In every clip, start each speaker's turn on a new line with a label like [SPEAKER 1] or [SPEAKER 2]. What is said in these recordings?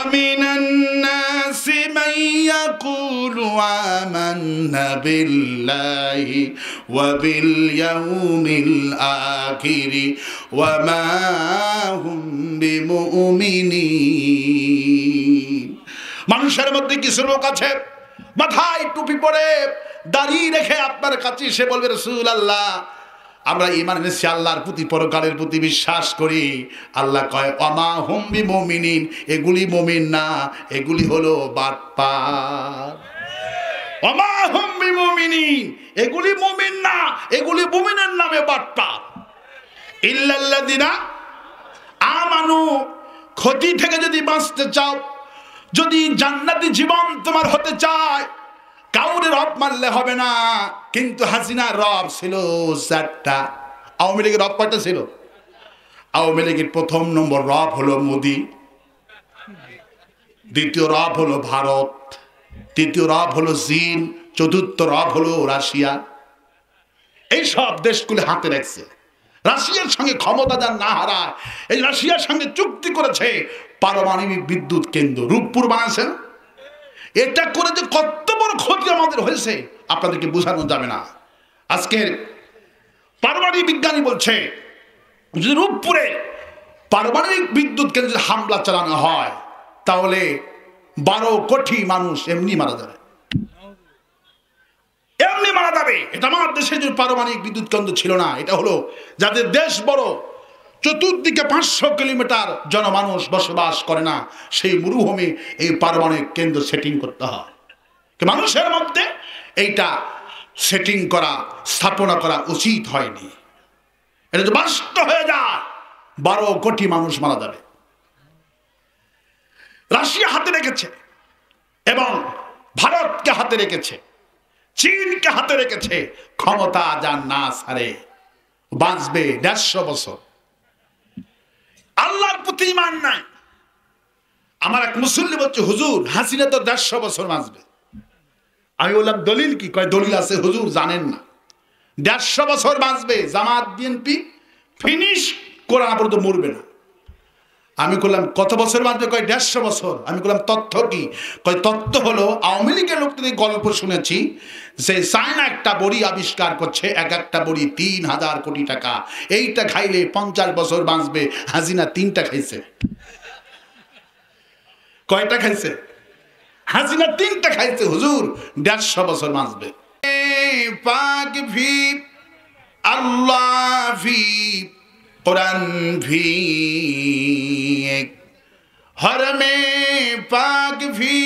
[SPEAKER 1] ومن الناس من يقول آمنا بالله وباليوم الآخر وما هم بمؤمنين মানুষের মধ্যে কিছু লোক আছে মাথায় টুপি পরে দাড়ি রেখে আপনার কাছে এসে বলবে রাসূলুল্লাহ আমরা ঈমান এনেছি আল্লাহর প্রতি পরকালের প্রতি বিশ্বাস করি আল্লাহ কয় ওমা হুম বিমুমিনিন এগুলি মুমিন না এগুলি হলো বাটপার ওমা হুম বিমুমিনিন এগুলি মুমিন না এগুলি মুমিনের নামে বাটপার ইল্লাল্লাযিনা আমানু ক্ষতি থেকে যদি বাঁচতে চাও যদি জান্নাতি জীবন তোমার হতে চায় কাউরে রব মারলে হবে না কিন্তু হাসিনার রব ছিল চারটা আওয়ামী লীগের রব কয়টা ছিল আওয়ামী লীগের প্রথম নম্বর রব হলো মোদি দ্বিতীয় রব হলো ভারত তৃতীয় রব হলো চীন চতুর্থ রব হলো রাশিয়া এই সব দেশগুলো হাতে রাখছে রাশিয়ার সঙ্গে ক্ষমতা যার না হারায় এই রাশিয়ার সঙ্গে চুক্তি করেছে পারমাণবিক বিদ্যুৎ কেন্দ্র রূপপুর বানাচ্ছেন এটা করে যে কত বড় ক্ষতি আমাদের হয়েছে আপনাদেরকে বোঝানো যাবে না আজকের পারমাণবিক বিজ্ঞানী বলছে যদি রূপপুরে পারমাণবিক বিদ্যুৎ কেন্দ্রে হামলা চালানো হয় তাহলে 12 কোটি মানুষ এমনি মারা যাবে এটা আমার দেশে যে পারমাণবিক বিদ্যুৎ কেন্দ্র ছিল না এটা হলো যাদের দেশ বড় চতুর্দিকে 500 কিলোমিটার জনমানুষ বসবাস করে না সেই মরুভূমি এই পারমাণবিক কেন্দ্র সেটিং করতে হয় মানুষের মধ্যে এইটা সেটিং করা স্থাপনা করা উচিত হয়নি এটা যদি বাস্তব হয়ে যায় 12 কোটি মানুষ মারা যাবে রাশিয়া হাতে রেখেছে এবং ভারতকে হাতে রেখেছে চীনকে হাতে রেখেছে ক্ষমতা যার না ছাড়ে বাঁচবে 150 বছর আল্লাহর প্রতি ঈমান নাই আমার এক মুসল্লি বলছে হুজুর হাসিনা তো 150 বছর বাঁচবে আমি বললাম দলিল কি কয় দলিল আছে হুজুর জানেন না 150 বছর বাঁচবে জামাত বিএনপি ফিনিশ কোরআন পর্যন্ত মরবে না আমি বললাম কত বছর বাঁচবে কয় 150 বছর আমি বললাম তথ্য কি কয় তথ্য হলো আওয়ামী লীগের লোকদের গল্প শুনেছি যে চায়না একটা বড়ি আবিষ্কার করছে এক একটা বড়ি 3000 কোটি টাকা এইটা খাইলে 50 বছর বাঁচবে হাসিনা 3টা খাইছে কয়টা খাইছে হাসিনা 3টা খাইছে হুজুর 150 বছর বাঁচবে পাক ভি আল্লাহ ভি कुरान भी एक हरमे पाक भी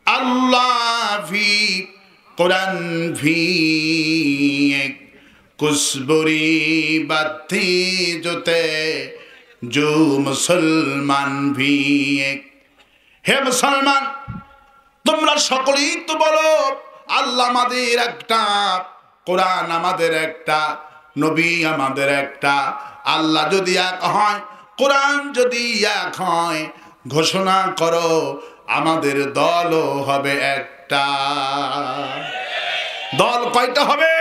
[SPEAKER 1] अल्लाह भी कुरान भी एक कुछ बुरी बातें जोते जो मुसलमान भी एक हे मुसलमान তোমরা সকলেই তো বলো আল্লাহ আমাদের একটা কোরআন আমাদের একটা নবী আমাদের একটা আল্লাহ যদি এক হয় কোরআন যদি এক হয় ঘোষণা করো আমাদের দলও হবে একটা দল কয়টা হবে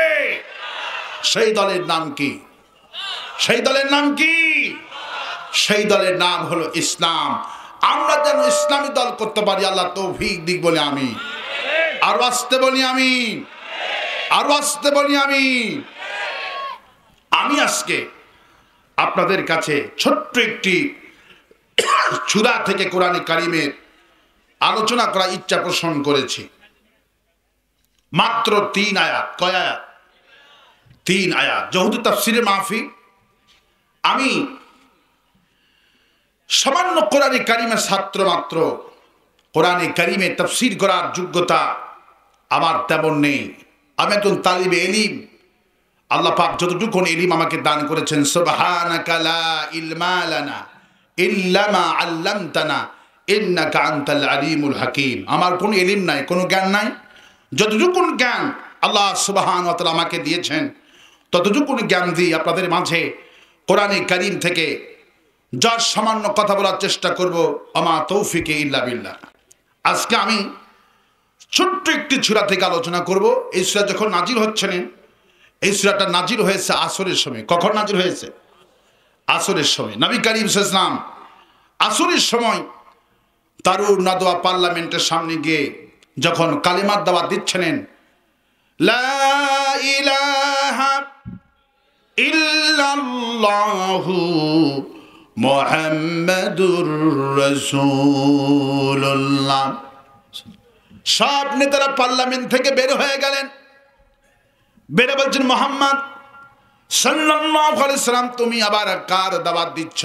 [SPEAKER 1] সেই দলের নাম কি সেই দলের নাম কি সেই দলের নাম হলো ইসলাম আমরা যেন ইসলামী দল করতে পারি আল্লাহ তৌফিক দিক বলে আমি আর আসতে বলি আমি আর আসতে বলি আমি আজকে আপনাদের কাছে ছোট্ট একটি সূরা থেকে কোরআনে কারিমের আলোচনা করার ইচ্ছা পোষণ করেছি মাত্র 3 আয়াত কয় আয়াত 3 আয়াত যেহেতু তাফসীরে মাহফিল আমি সামান্য কোরআনে কারিমের ছাত্র মাত্র কোরআনে কারিমে তাফসীর করার যোগ্যতা আমার তেমন নেই আমি একজন তালিবে ইলম আল্লাহ পাক যতটুকু ইলম আমাকে দান করেছেন সুবহানাকা লা ইলমা লানা ইল্লা মা আল্লামতানা ইন্নাকা আনতাল আলিমুল হাকীম আমার কোনো ইলম নাই কোনো জ্ঞান নাই যতটুকু জ্ঞান আল্লাহ সুবহানাহু ওয়া তাআলা আমাকে দিয়েছেন ততটুকু জ্ঞান দিয়ে আপনাদের মাঝে কোরআনে কারীম থেকে যার সামান্য কথা বলার চেষ্টা করব আমা তৌফিকে ইল্লা বিল্লাহ আজকে আমি ছোট্ট একটি সূরা থেকে আলোচনা করব এই সূরা যখন নাজিল হচ্ছেন এই সূরাটা নাজিল হয়েছে আসরের সময় কখন নাজিল হয়েছে আসরের সময় নবী করিম সাল্লাল্লাহু আলাইহি ওয়াসাল্লাম আসরের সময় দারুন নাদওয়া পার্লামেন্টের সামনে গিয়ে যখন কালিমার দাওয়াত দিচ্ছিলেন, লা ইলাহা ইল্লাল্লাহু মুহাম্মাদুর রাসূলুল্লাহ, সব নেতারা পার্লামেন্ট থেকে বের হয়ে গেলেন। বেরে বলছেন, মুহাম্মদ সাল্লাল্লাহু আলাইহি সাল্লাম তুমি আবার কার দাওয়াত দিচ্ছ?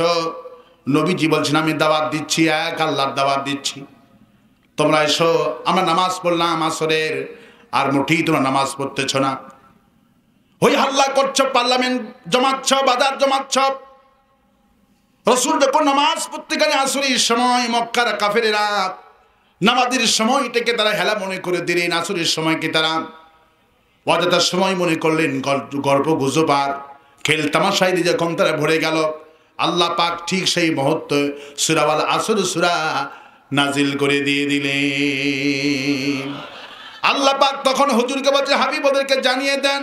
[SPEAKER 1] নবীজি বলছেন, আমি দাওয়াত দিচ্ছি, এক আল্লাহর দাওয়াত দিচ্ছি। তোমরা এসো, আমরা নামাজ পড়লাম আসরের, আর মুঠেই তোমরা নামাজ পড়তেছ না, ওই হাল্লা করছো, পার্লামেন্ট জমাচ্ছ, বাজার জমাচ্ছ। রাসূল যখন নামাজ পড়তে গেলে আসরের সময় মক্কার কাফেরেরা নামাজের সময়টাকে তারা হেলা মনে করে দিলেন, আসরের সময়কে তারা অযথা সময় মনে করলেন, গল্প গুজব আর খেল তামাশায় যখন তারা ভরে গেল, আল্লাহ পাক ঠিক সেই মুহূর্তে সূরা আল আসর সূরা নাজিল করে দিয়ে দিলেন। আল্লাহ পাক তখন হুজুরকে বলছে, হাবিব ওদেরকে জানিয়ে দেন,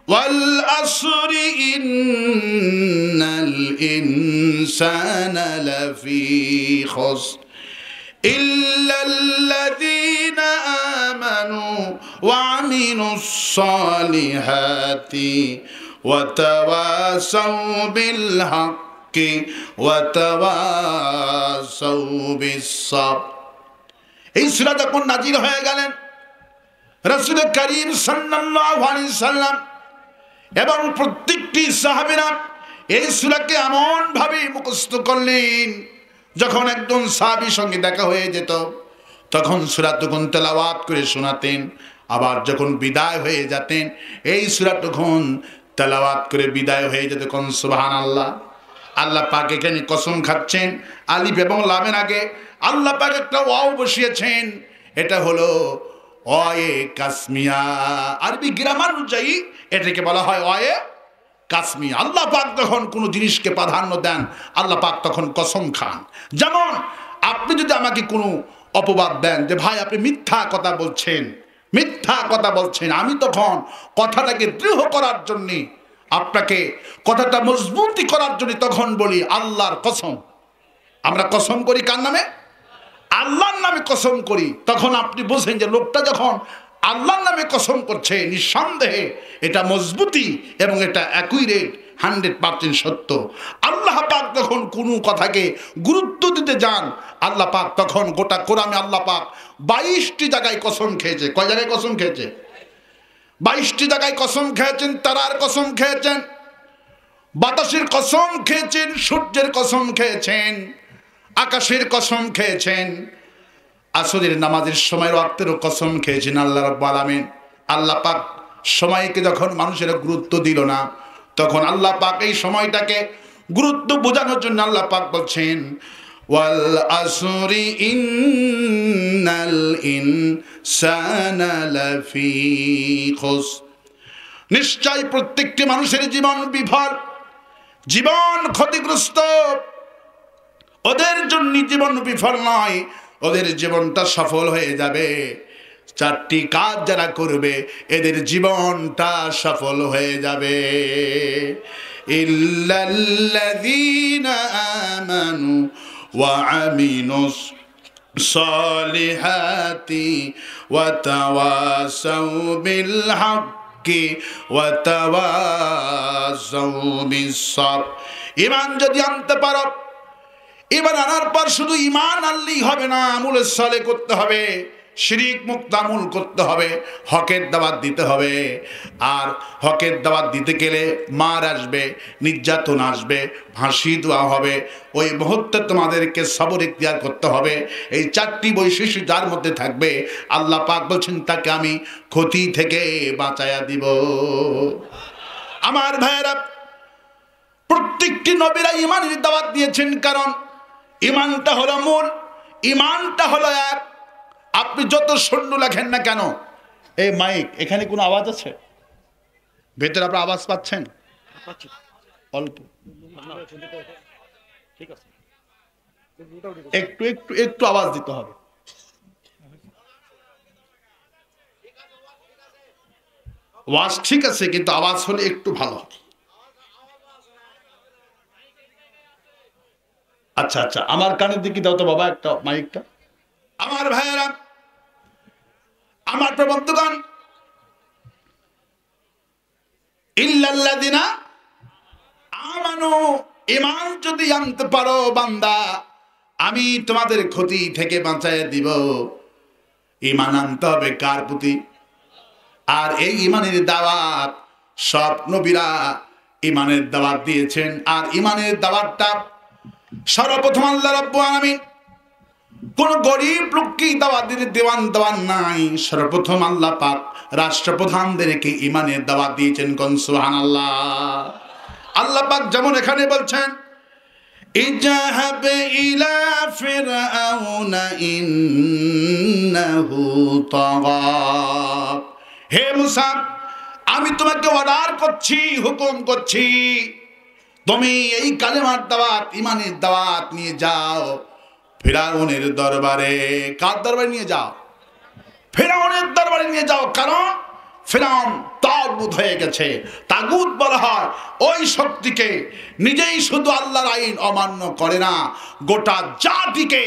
[SPEAKER 1] ওয়াল আসরি ইন্নাল ইনসানা লাফি খুসর ইল্লাল্লাযীনা আমানু ওয়া আমিলুস সালিহাতি ওয়া তাওয়াসাউ বিল হাক্কি ওয়া তাওয়াসাউ বিস সাবর। এই সূরা যখন নাজিল হয়ে গেলেন, রাসূল করিম সাল্লাল্লাহু আলাইহি সাল্লাম এবং প্রত্যেকটি সাহাবীরা এই সূরাকে এমন ভাবে মুখস্থ করলেন, যখন একজন সাহাবীর সঙ্গে দেখা হয়ে যেত তখন সূরা তখন তেলাওয়াত করে শোনাতেন, আবার যখন বিদায় হয়ে যেতেন এই সূরা তখন তেলাওয়াত করে বিদায় হয়ে যেত। কোন সুবহানাল্লাহ। আল্লাহ পাক এখানে কসম খাচ্ছেন, আলিফ এবং লামের আগে আল্লাহ পাক একটা ওয়াও বসিয়েছেন, এটা হলো ওয়ে কাসমিয়া। আরবি গ্রামার অনুযায়ী এটাকে বলা হয় ওয়ে কাসমিয়া। আল্লাহ পাক যখন কোনো জিনিসকে প্রাধান্য দেন, আল্লাহ পাক তখন কসম খান। যেমন আপনি যদি আমাকে কোনো অপবাদ দেন যে ভাই আপনি মিথ্যা কথা বলছেন, মিথ্যা কথা বলছেন, আমি তখন কথাটাকে দৃঢ় করার জন্য, আপনাকে কথাটা মজবুতি করার জন্য তখন বলি আল্লাহর কসম। আমরা কসম করি কার নামে? আল্লাহর নামে কসম করি। তখন আপনি বোঝেন যে লোকটা যখন আল্লাহর নামে কসম করছে, নিঃসন্দেহে এটা মজবুতি এবং এটা অ্যাকুরেট, 100% সত্য। আল্লাহ পাক যখন কোনো কথাকে গুরুত্ব দিতে যান, আল্লাহ পাক তখন গোটা কোরআনে আল্লাহ পাক 22টি জায়গায় কসম খেয়েছে। কয় জায়গায় কসম খেয়েছে? 22টি জায়গায় কসম খেয়েছেন। তারার কসম খেয়েছেন, বাতাসের কসম খেয়েছেন, সূর্যের কসম খেয়েছেন, আকাশের কসম খেয়েছেন, আসরের নামাজের সময় ওয়াক্তেরও কসম খেয়েছেন আল্লাহ রাব্বুল আলামিন। আল্লাহ পাক সময়কে যখন মানুষেরা গুরুত্ব দিল না, তখন আল্লাহ পাক এই সময়টাকে গুরুত্ব বোঝানোর জন্য আল্লাহ পাক বলছেন, ওয়াল আসরি ইন্নাল ইনসানা লাফি খুসর, নিশ্চয় প্রত্যেকটি মানুষের জীবন বিফল, জীবন ক্ষতিগ্রস্ত। ওদের জন্য জীবন বিফল নয়, ওদের জীবনটা সফল হয়ে যাবে। 4টি কাজ যারা করবে এদের জীবনটা সফল হয়ে যাবে। ইল্লাল্লাযীনা আমানু ওয়া আমিলুস সালিহাতি ওয়া তাওয়াসাউ বিল হাক্কি ওয়া তাওয়াসাউ বিস সাবর। ঈমান যদি আনতে পারো, ঈমান আনার পর শুধু ঈমান আনলেই হবে না, আমল সালেহ করতে হবে, শিরিক মুক্ত আমল করতে হবে, হকের দাওয়াত দিতে হবে। আর হকের দাওয়াত দিতে গেলে মার আসবে, নির্যাতন আসবে, ফাঁসি দেওয়া হবে, ওই মুহূর্তে তোমাদেরকে সবর ইখতিয়ার করতে হবে। এই 4টি বৈশিষ্ট্য যার মধ্যে থাকবে, আল্লাহ পাক বলছেন তাকে আমি ক্ষতি থেকে বাঁচায়া দিব। আমার ভাইয়েরা, প্রত্যেকটি নবীরা ঈমানের দাওয়াত দিয়েছেন, কারণ ঈমানটা হলো মূল, ঈমানটা হলো এক। আপনি যত শূন্য লেখেন না কেন, এই মাইক এখানে কোনো আওয়াজ আছে? ভেতরে আপনার আওয়াজ পাচ্ছেন? অল্প, একটু একটু একটু আওয়াজ দিতে হবে। আওয়াজ ঠিক আছে, কিন্তু আওয়াজ হলে একটু ভালো হবে। আচ্ছা আচ্ছা, আমার কানের দিকে দাও তো বাবা একটা মাইকটা। আমার ভাইয়েরা, আমার প্রবন্ধগণ, ইল্লাল্লাযিনা আমানু, ঈমান যদি আনতে পারো বান্দা, আমি তোমাদের ক্ষতি থেকে বাঁচায় দিব। ঈমান আনতে হবে কার প্রতি? আর এই ঈমানের দাওয়াত সব নবীরা ঈমানের দাওয়াত দিয়েছেন। আর ঈমানের দাওয়াতটা সর্বপ্রথম আল্লাহ রাব্বুল আলামিন কোন গরিব লোককে দাওয়াত দিতে দেওয়ান নাই। সর্বপ্রথম আল্লাহ পাক রাষ্ট্রপ্রধানদেরকে ঈমানের দাওয়াত দিয়েছেন। কোন সুবহানাল্লাহ। আল্লাহ পাক যেমন এখানে বলছেন, ইযহাব ইলা ফিরআউনা ইন্নাহু তাগা। হে মুসা, আমি তোমাকে অর্ডার করছি, হুকুম করছি, তুমি এই কালেমার দাওয়াত, ঈমানের দাওয়াত নিয়ে যাও ফিরআউনের দরবারে। কার দরবারে নিয়ে যাও? ফিরআউনের দরবারে নিয়ে যাও। কারণ ফিরআউন তাগুত হয়ে গেছে। তাগুত বলা হয় ওই শক্তিকে নিজেই শুধু আল্লাহর আইন অমান্য করে না, গোটা জাতিকে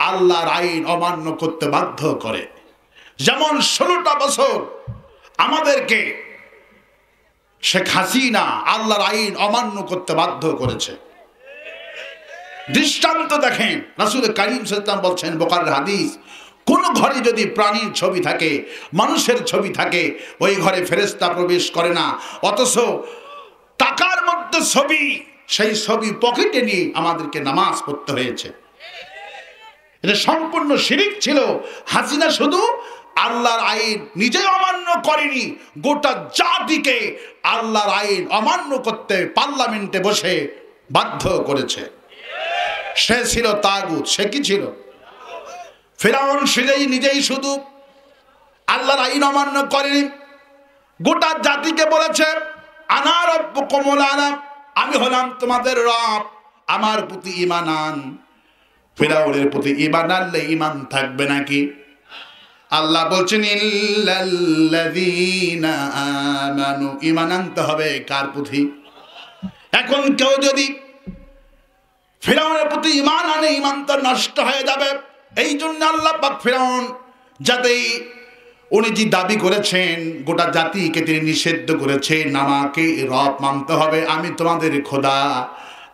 [SPEAKER 1] আল্লাহর আইন অমান্য করতে বাধ্য করে। যেমন 16টা বছর আমাদেরকে শেখ হাসিনা আল্লাহর আইন অমান্য করতে বাধ্য করেছে। দৃষ্টান্ত দেখেন, রাসূল করিম সাল্লাল্লাহু আলাইহি ওয়াসাল্লাম বলছেন, বুখারীর হাদিস, কোন ঘরে যদি প্রাণীর ছবি থাকে, মানুষের ছবি থাকে, ওই ঘরে ফেরেশতা প্রবেশ করে না। অথচ টাকার মধ্যে ছবি, সেই ছবি পকেটে নিয়ে আমাদেরকে নামাজ পড়তে হয়েছে। এটা সম্পূর্ণ শিরিক ছিল। হাসিনা শুধু আল্লাহর আইন নিজে অমান্য করেনি, গোটা জাতিকে আল্লাহর আইন অমান্য করতে পার্লামেন্টে বসে বাধ্য করেছে। সে ছিল তাগুত। সে কি ছিল? ফিরআউন নিজেই শুধু আল্লাহর আইন অমান্য করেনি, গোটা জাতিকে বলেছে, আনা রাব্বুকুমুল আ'লা, আমি হলাম তোমাদের রব, আমার প্রতি ঈমান আন। ফিরআউনের প্রতি ঈমান আনলে ঈমান থাকবে নাকি? আল্লাহ বলছেন, ইল্লাল্লাযীনা আমানু, ঈমান আনতে হবে কার প্রতি? এখন কেউ যদি ফিরআউনের প্রতি ঈমান আনে, ঈমান তো নষ্ট হয়ে যাবে। এই জন্য আল্লাহ পাক ফিরআউন, যাতে উনি যে দাবি করেছেন গোটা জাতিকে তিনি নিষিদ্ধ করেছেন, আমাকে রব মানতে হবে, আমি তোমাদের খোদা।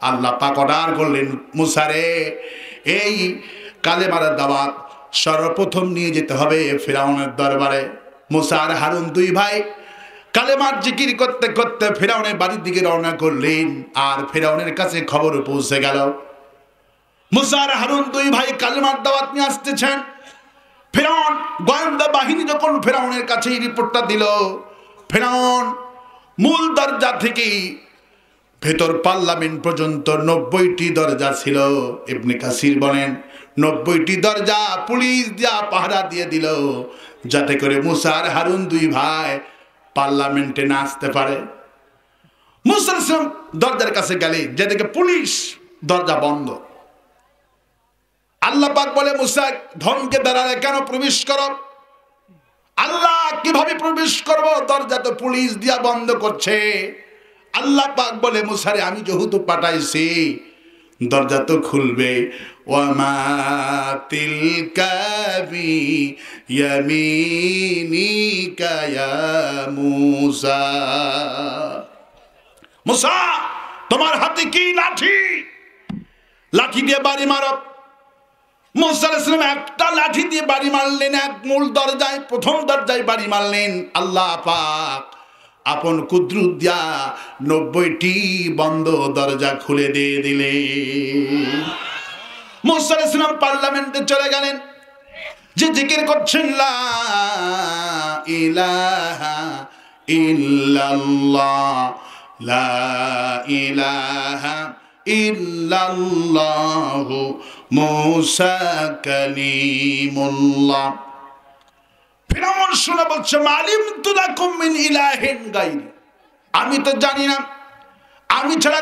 [SPEAKER 1] আল্লাহ পাক অর্ডার করলেন, মুসারে এই কালেমার দাওয়াত সর্বপ্রথম নিয়ে যেতে হবে ফিরআউনের দরবারে। মুসা আর হারুন দুই ভাই কালেমার জিকির করতে করতে ফিরআউনের বাড়ির দিকে রওনা করলেন। আর ফিরআউনের কাছে খবর পৌঁছে গেল, মুসা আর হারুন দুই ভাই কালেমার দাওয়াত নিয়ে আসতেছেন। ফিরআউন গোয়েন্দা বাহিনী যখন ফিরআউনের কাছে এই রিপোর্টটা দিল, ফিরআউন মূল দরজা থেকে ভেতর পার্লামেন্ট পর্যন্ত 90টি দরজা ছিল। ইবনে কাসির বলেন 90টি দরজা পুলিশ দিয়া পাহারা দিয়ে দিল, যাতে করে মুসা আর হারুন দুই ভাই পার্লামেন্টে না আসতে পারে। মুসা আলাইহিস দরজার কাছে গেলেন, যেদিকে পুলিশ, দরজা বন্ধ। আল্লাহ পাক বলে, মুসা ধমকে দাঁড়ালে কেন প্রবেশ করো? আল্লাহ কিভাবে প্রবেশ করব? দরজা তো পুলিশ দিয়া বন্ধ করছে। আল্লাহ পাক বলে, মুসারে আমি যেহেতু পাঠাইছি, দরজা তো খুলবে। ওয়ামা তিলকা বিয়ামিনিকা ইয়া মুসা, মুসা তোমার হাতে কি লাঠি? লাঠি দিয়ে বাড়ি মারো। মুসা আলাইহিস সালাম একটা লাঠি দিয়ে বাড়ি মারলেন, এক মূল দরজায়, প্রথম দরজায় বাড়ি মারলেন। আল্লাহ পাক আপন কুদরত দিয়া 90টি বন্ধ দরজা খুলে দিয়ে দিলেন। মুসা আলাইহিস সালাম পার্লামেন্টে চলে গেলেন, যে জিকির করছেন, লা ইলাহা ইল্লাল্লাহ, লা ইলাহা ইল্লাল্লাহু মুসা কালিমুল্লাহ। ফিরআউন শুনে বলছে, মালিমতু লাকুম মিন ইলাহিন গায়রি, আমি তো জানি না আমি ছাড়া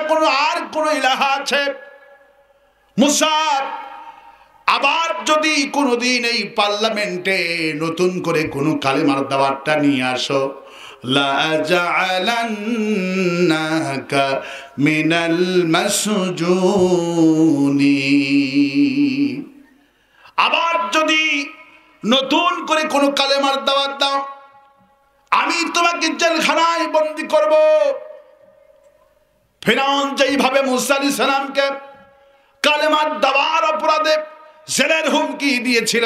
[SPEAKER 1] আর কোন ইলাহা আছে। মুসা, আবার যদি কোনোদিন এই পার্লামেন্টে নতুন করে কোনো কালেমার দাওয়াতটা নিয়ে আসো, লাজালান্নাকা মিনাল মাসজুনিন। আবার যদি নতুন করে কোন কালেমার দাওয়াত দাও, আমি তোমাকে জেলখানায় বন্দী করব। ফিরআউন যেইভাবে মুসা আলাইহিস সালামকে কালেমার দাওয়ার অপরাধে জেলের হুমকি দিয়েছিল,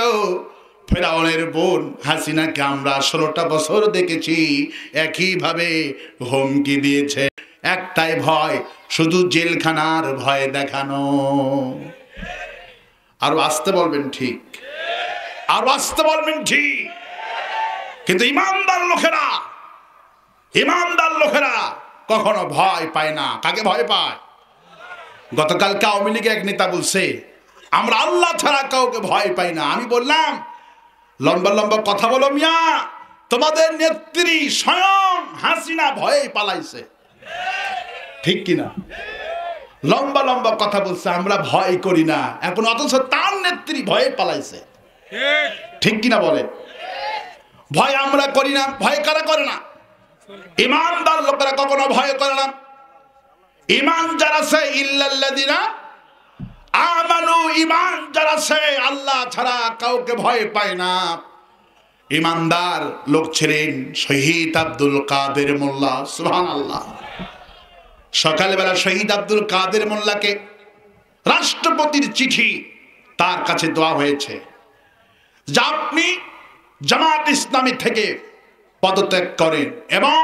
[SPEAKER 1] ফিরআউনের বোন হাসিনাকে আমরা 16টা বছর দেখেছি একইভাবে হুমকি দিয়েছে। একটাই ভয়, শুধু জেলখানার ভয় দেখানো। আর আসতে বলবেন ঠিক, আর আসতে বলবেন ঠিক। কিন্তু ইমানদার লোকেরা কখনো ভয় পায় না। কাকে ভয় পায়? গতকালকে আওয়ামী লীগের এক নেতা বলছে আমরা আল্লাহ ছাড়া কাউকে ভয় পাই না। আমি বললাম লম্বা লম্বা কথা বলো মিয়া, তোমাদের নেত্রী স্বয়ং হাসিনা ভয়ে পালাইছে, ঠিক কিনা? লম্বা লম্বা কথা বলছে আমরা ভয় করি না, এখন অথচ তার নেত্রী ভয়ে পালাইছে, ঠিক কিনা বলে? ভয় আমরা করি না। ভয় কারা করে না? ইমানদার লোকেরা কখনো ভয় করে না। ইমান যারা আছে ইল্লাল্লাযিনা আমানু, ইমান যারা আছে আল্লাহ ছাড়া কাউকে ভয় পায় না। ইমানদার লোক ছিলেন শহীদ আব্দুল কাদের মোল্লা, সুবহানাল্লাহ। সকালবেলা শহীদ আব্দুল কাদের মোল্লাকে রাষ্ট্রপতির চিঠি তার কাছে দেওয়া হয়েছে যে আপনি জামাত ইসলামী থেকে পদত্যাগ করেন এবং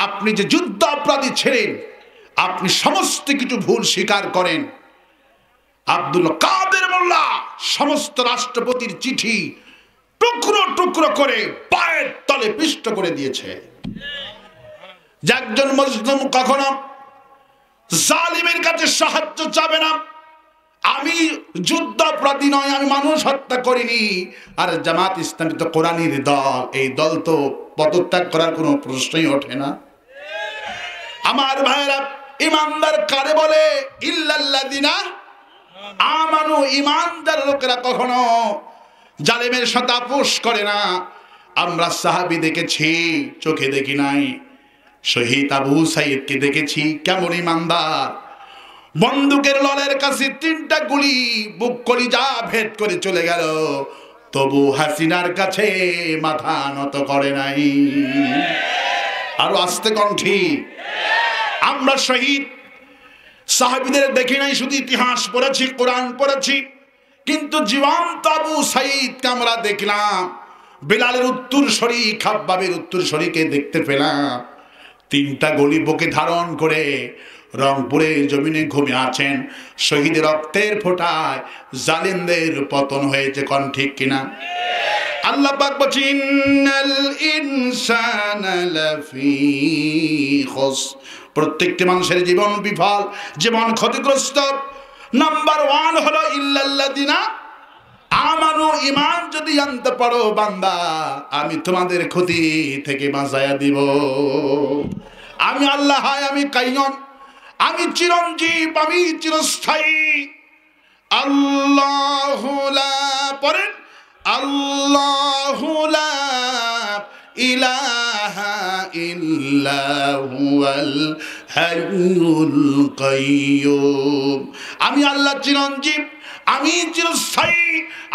[SPEAKER 1] আপনি যে যুদ্ধ অপরাধী ছিলেন আপনি সমস্ত কিছু ভুল স্বীকার করেন। আব্দুল কাদের মোল্লা সমস্ত রাষ্ট্রপতির চিঠি টুকরো টুকরো করে পায়ের তলে পিষ্ট করে দিয়েছে। যে একজন মজলুম কখনো জালিমের কাছে সাহায্য চাবে না। আমি যুদ্ধ অপরাধী নয়, আমি মানুষ হত্যা করিনি। আর জামাত ইসলামী তো কোরআনের দল, এই দল তো পদত্যাগ করার কোনো প্রশ্নই ওঠে না। আমার ভাইরা, ইমানদার কারে বলে? ইল্লাল্লাযিনা আমানু, ইমানদার লোকেরা কখনো জালেমের সাথে আপোষ করে না। আমরা সাহাবী দেখেছি, চোখে দেখি নাই। শহীদ আবু সাইদকে দেখেছি কেমন ইমানদার, বন্দুকের ললের কাছে 3টা গুলি বুক কলিজা ভেদ করে চলে গেল, তবু হাসিনার কাছে মাথা নত করে নাই। আরো আস্তে কণ্ঠী। আমরা শহীদ সাহাবীদের দেখি নাই, শুধু ইতিহাস পড়েছি, কোরআন পড়েছি, কিন্তু জীবন্ত আবু সাইদকে আমরা দেখলাম। বেলালের উত্তরসূরি, খাব্বাবের উত্তরসূরিকে দেখতে পেলাম 3টা গুলি বুকে ধারণ করে রংপুরে জমিনে ঘুমিয়ে আছেন। শহীদের রক্তের ফোঁটায় জালিমদের পতন হয়েছে, কোন ঠিক কিনা? আল্লাহ পাক বলেন ইন্নাল ইনসানা লাফি খুসর, প্রত্যেকটি মানুষের জীবন বিফল, জীবন ক্ষতিগ্রস্ত। নাম্বার 1 হলো ইল্লাল্লাযিনা আমানু, ঈমান যদি আনতে পারো বান্দা, আমি তোমাদের ক্ষতি থেকে বাঁচায়া দিব। আমি আল্লাহ, আমি কাইয়ুম, আমি চিরঞ্জীব, আমি চিরস্থায়ী। আল্লাহু লা, পড়েন আল্লাহু লা ইলাহা ইল্লা হুয়াল হাইয়ুল কাইয়ুম। আমি আল্লাহ চিরঞ্জীব, আমি চিরস্থায়ী।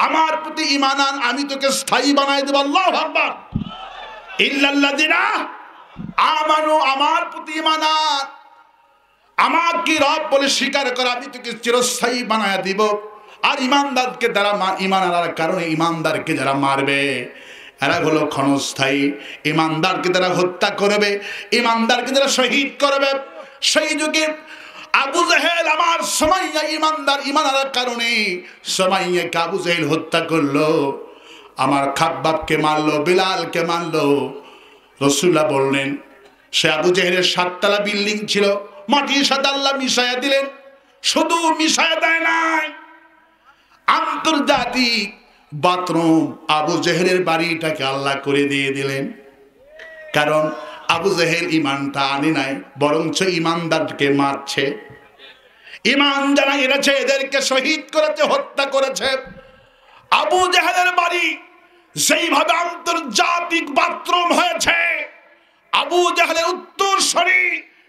[SPEAKER 1] আমার প্রতি ঈমান আন, আমি তোকে স্থায়ী বানাই দেব। আল্লাহু আকবার। ইল্লাল্লাযিনা আমানু, আমার প্রতি ঈমান আন, আমাকে রব বলে স্বীকার কর, আমি তোকে চিরস্থায়ী বানায়া দিব। আর ইমানদারকে যারা ঈমান আনার কারণে ইমানদারকে যারা মারবে এরা হলো ক্ষণস্থায়ী। ইমানদারকে যারা হত্যা করবে, ইমানদারকে যারা শহীদ করবে, সেই যুগে আবু জাহেল আমার সুমাইয়া ইমানদার, ঈমান আনার কারণে সুমাইয়াকে আবু জাহেল হত্যা করলো, আমার খাব্বাবকে মারলো, বিলালকে মারলো। রাসূলুল্লাহ বললেন সে আবু জাহেলের 7 তলা বিল্ডিং ছিল, মাটির সাথে আল্লাহ মিশায়া দিলেন। শুধু মিশায়া দেয় নাই, আন্তর্জাতিক বাথরুম আবু জাহেলের বাড়িটাকে আল্লাহ করে দিয়ে দিলেন। কারণ আবু জাহেল ঈমানটা আনে নাই, বরঞ্চ ঈমানদারকে মারছে। ঈমান যারা এনেছে এদেরকে শহীদ করেছে, হত্যা করেছে। আবু জাহেলের বাড়ি যেইভাবে আন্তর্জাতিক বাথরুম হয়েছে, আবু জাহেলের উত্তরসূরি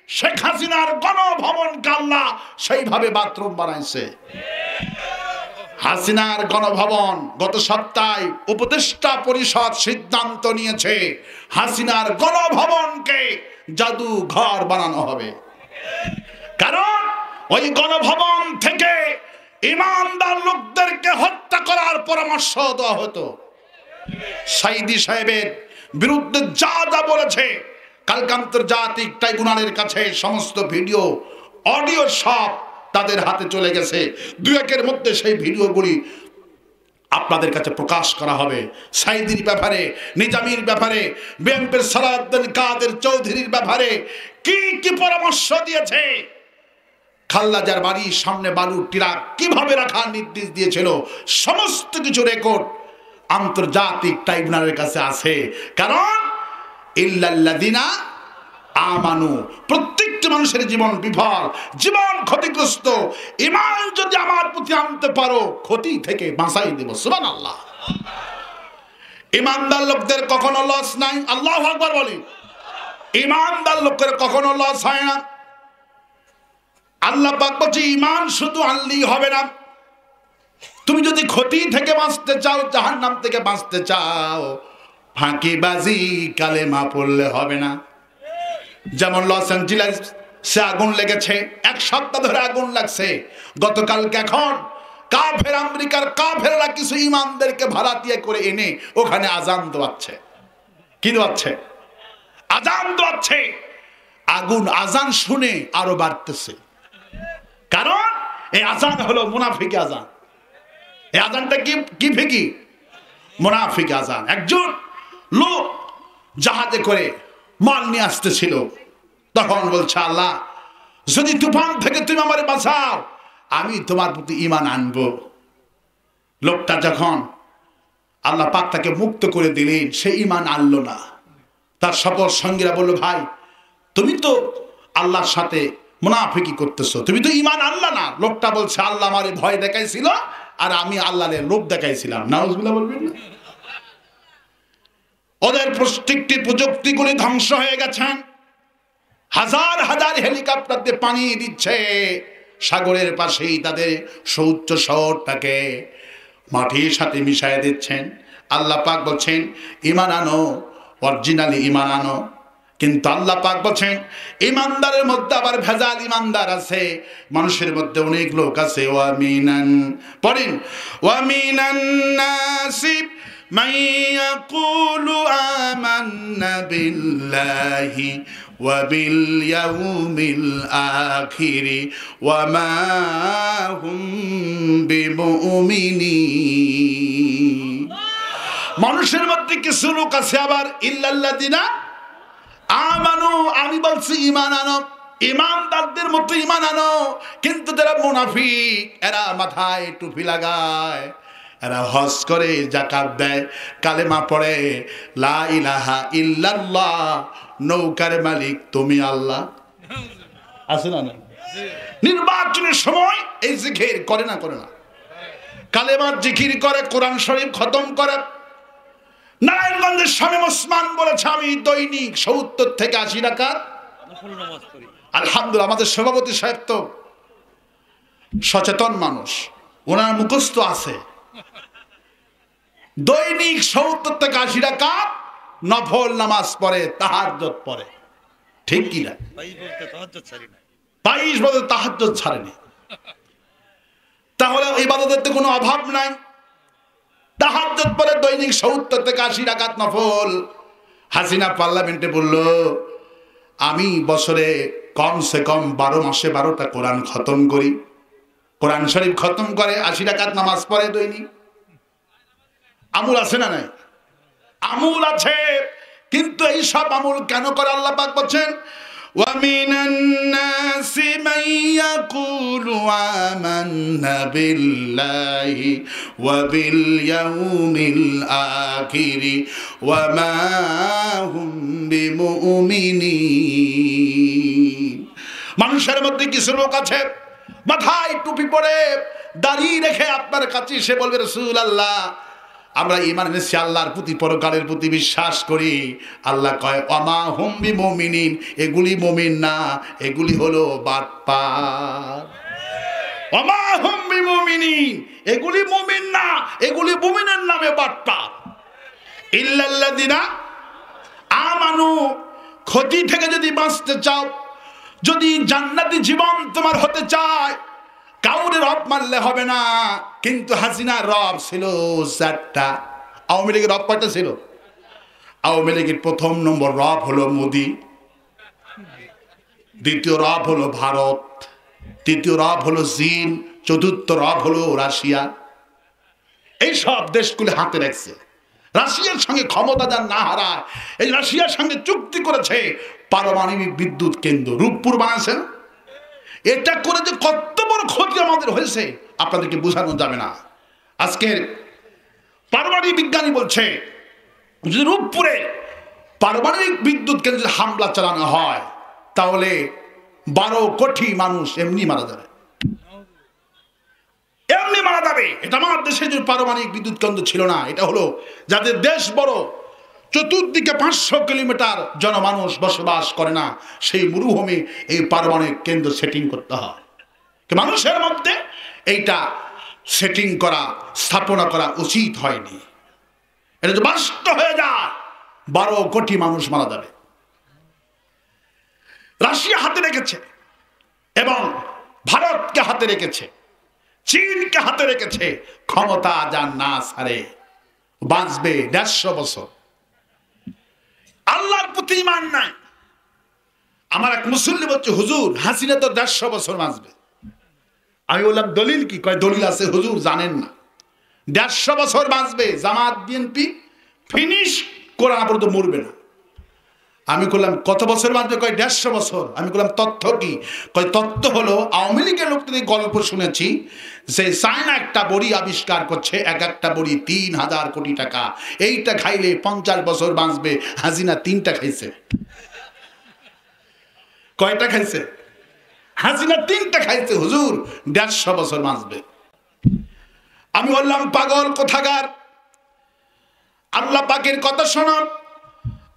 [SPEAKER 1] শেখ হাসিনার গণভবন আল্লাহ সেইভাবে বাথরুম বানাইছে। হাসিনার গণভবন গত সপ্তাহে উপদেষ্টা পরিষদ সিদ্ধান্ত নিয়েছে হাসিনার গণভবনকে জাদুঘর বানানো হবে। কারণ ওই গণভবন থেকে ইমানদার লোকদেরকে হত্যা করার পরামর্শ দেওয়া হতো। সাইদি সাহেবের বিরুদ্ধে যা যা বলেছে, কালকে আন্তর্জাতিক ট্রাইব্যুনালের কাছে সমস্ত ভিডিও অডিও সব তাদের হাতে চলে গেছে। দুই একের মধ্যে সেই ভিডিওগুলি আপনাদের কাছে প্রকাশ করা হবে। সাইদির ব্যাপারে, নিজামীর ব্যাপারে, বিএনপির সালাউদ্দিন কাদের চৌধুরীর ব্যাপারে কি কি পরামর্শ দিয়েছে, খাল্লাজার বাড়ির সামনে বালুর ট্রাক কিভাবে রাখার নির্দেশ দিয়েছিল, সমস্ত কিছু রেকর্ড আন্তর্জাতিক ট্রাইব্যুনালের কাছে আছে। কারণ ইল্লাল্লাযিনা আমানু, প্রত্যেকটা মানুষের জীবন বিফল, জীবন ক্ষতিগ্রস্ত। ঈমান যদি আমার প্রতি আনতে পারো, ক্ষতি থেকে বাঁচাই দেব। সুবহানাল্লাহ। ঈমানদার লোকদের কখনো লস নাই। আল্লাহু আকবার বলি। ঈমানদার লোকের কখনো লস হয় না। আল্লাহ পাক বলছে ঈমান শুধু আনলেই হবে না, তুমি যদি ক্ষতি থেকে বাঁচতে চাও, জাহান্নাম থেকে বাঁচতে চাও, ফাঁকিবাজি কালেমা পড়লে হবে না। যেমন লস অ্যাঞ্জেলেস সে আগুন লেগেছে, 1 সপ্তাহ ধরে আগুন লাগছে। গতকালকে এখন কাফের আমেরিকার কাফেররা কিছু ইমানদেরকে ভাড়াটিয়া করে এনে ওখানে আজান দোয়াচ্ছে। কি দোয়াচ্ছে? আজান দোয়াচ্ছে। আগুন আজান শুনে আরো বাড়তেছে। কারণ এই আজান হলো মুনাফিক আজান। এই আজানটা কি ফিকি? মুনাফিক আজান। একজন লোক জাহাজে করে মাল নিয়ে আসতেছিল, তখন বলছে আল্লাহ যদি তুফান থেকে তুমি আমারে বাঁচাও, আমি তোমার প্রতি ঈমান আনবো। লোকটা যখন আল্লাহ পাক তাকে মুক্ত করে দিলেন, সে ঈমান আনলো না। তার সকল সঙ্গীরা বলল, ভাই তুমি তো আল্লাহর সাথে মুনাফিকি করতেছো, তুমি তো ঈমান আনলা না। লোকটা বলছে আল্লাহ আমারে ভয় দেখাইছিল আর আমি আল্লাহরে লোভ দেখাইছিলাম। নাউজুবিল্লাহ বলবেন না? ওদের প্রত্যেকটি প্রযুক্তিগুলি ধ্বংস হয়ে গেছেন। হাজার হাজার হেলিকপ্টার দিয়ে পানি দিচ্ছে, সাগরের পাশেই তাদের সৌচ্চ শহরটাকে মাটির সাথে মিশায় দিচ্ছেন। আল্লাহ পাক বলছেন ঈমান আনো, অরিজিনালি ঈমান আনো। কিন্তু আল্লাহ পাক বলছেন ঈমানদারের মধ্যে আবার ভেজাল ঈমানদার আছে। মানুষের মধ্যে অনেক লোক আছে। ওয়ামিনান পড়েন, ওয়ামিনান নাসি মান ইয়াকুলু আমান্না বিল্লাহি ওয়া বিল ইয়াউমিল আখিরি ওয়া মা হুম বিমুমিনিন। মানুষের মধ্যে কিছু লোক আছে আবার ইল্লাল্লাযিনা আমানু, আমি বলছি ঈমান আনো, ঈমানদারদের মতো ঈমান আনো। কিন্তু যারা মুনাফিক, এরা মাথায় টুপি লাগায়, এরা হজ করে, যাকাত দেয়, কালেমা পড়ে, লা ইলাহা ইল্লাল্লাহ, নৌকার মালিক তুমি আল্লাহ। আছে না? নির্বাচনের সময় এই জিকির করে না? করে না? কালেমার জিকির করে, কোরআন শরীফ খতম করে। নারায়ণগঞ্জের শামীম ওসমান বলেছে আমি দৈনিক 70 থেকে 80 রাকাত নামাজ পড়ি। আলহামদুলিল্লাহ, আমাদের সভাপতি সাহেব তো সচেতন মানুষ, ওনার মুখস্থ আছে। দৈনিক 70 থেকে 80 রাকাত নফল নামাজ পড়ে, তাহাজ্জুদ পড়ে। ঠিক কি না? 22 বছর তাহাজ্জুদ ছাড়েনি। তাহলে ইবাদতের তো কোনো অভাব নাই। তাহাজ্জুদ পড়ে দৈনিক 70 থেকে 80 রাকাত নফল। হাসিনা পার্লামেন্টে বলল আমি বছরে কমসে কম 12 মাসে 12টা কোরআন খতম করি। কোরআন শরীফ খতম করে, 80 রাকাত নামাজ পড়ে দৈনিক। আমল আছে না নাই? আমল আছে। কিন্তু এই সব আমল কেন করে আল্লাহ পাক বলেন وَمِنَ النَّاسِ مَن يَقُولُ آمَنَّا بِاللَّهِ وَبِالْيَوْمِ الْآخِرِ وَمَا هُمْ بِمُؤْمِنِينَ। মানুষের মধ্যে কিছু লোক আছে মাথায় টুপি পরে দাড়ি রেখে আপনার কাছে এসে বলবে রাসূলুল্লাহ আমরা ঈমান এনেছি, আল্লাহর প্রতি পরকালের প্রতি বিশ্বাস করি। আল্লাহ কয় ওয়ামা হুম বিমুমিনিন, এগুলি মুমিন না, এগুলি হলো বাটপার। ওয়ামা হুম বিমুমিনিন, এগুলি মুমিন না, এগুলি মুমিনের নামে বাটপার। ইল্লাল্লাযিনা আমানু, ক্ষতি থেকে যদি বাঁচতে চাও, যদি জান্নাতি জীবন তোমার হতে চায়, কাউরে রব মানলে হবে না। কিন্তু হাসিনার রব ছিল চারটা। আওয়ামী লীগের রব কয়টা ছিল? আওয়ামী লীগের প্রথম নম্বর রব হলো মোদি, দ্বিতীয় রব হলো ভারত, তৃতীয় রব হলো চীন, চতুর্থ রব হলো রাশিয়া। এই সব দেশগুলো হাতে রাখছে। রাশিয়ার সঙ্গে ক্ষমতা যার না হারায়, এই রাশিয়ার সঙ্গে চুক্তি করেছে পারমাণবিক বিদ্যুৎ কেন্দ্র রূপপুর বানাচ্ছেন। এটা করে যে কত বড় ক্ষতি আমাদের হয়েছে আপনাদেরকে বোঝানো যাবে না। আজকের পারমাণবিক বিজ্ঞানী বলছে যদি রূপপুরে পারমাণবিক বিদ্যুৎ কেন্দ্রে হামলা চালানো হয় তাহলে 12 কোটি মানুষ এমনি মারা যাবে, এমনি মারা যাবে। এটা আমার দেশে যে পারমাণবিক বিদ্যুৎ কেন্দ্র ছিল না, এটা হলো যাদের দেশ বড়, চতুর্দিকে 500 কিলোমিটার জনমানুষ বসবাস করে না, সেই মরুভূমি এই পারমাণবিক কেন্দ্র সেটিং করতে হয়। মানুষের মধ্যে এইটা সেটিং করা, স্থাপনা করা উচিত হয়নি। এটা যে বাস্ত হয়ে যায় 12 কোটি মানুষ মারা যাবে। রাশিয়া হাতে রেখেছে এবং ভারতকে হাতে রেখেছে, চীনকে হাতে রেখেছে। ক্ষমতা যার না ছাড়ে বাঁচবে 150 বছর। আল্লাহর প্রতি ঈমান নাই। আমার এক মুসল্লি বলছে হুজুর হাসিনা তো 150 বছর বাঁচবে। আমি বললাম দলিল কি? কয় দলিল আছে হুজুর জানেন না, 150 বছর বাঁচবে। জামাত বিএনপি ফিনিশ করা না পর্যন্ত মরবে না। আমি বললাম কত বছর বাঁচবে? কয় 150 বছর। আমি বললাম তথ্য কি? কয় তথ্য হলো আওয়ামী লীগের লোকদের গল্প শুনেছি যে চায়না একটা বড়ি আবিষ্কার করছে, এক একটা বড়ি 3000 কোটি টাকা, এইটা খাইলে 50 বছর বাঁচবে। হাসিনা 3টা খাইছে। কয়টা খাইছে? হাসিনা 3টা খাইছে। হুজুর 150 বছর বাঁচবে। আমি বললাম পাগল কোথাকার, আল্লাহ পাকের কথা শোনো।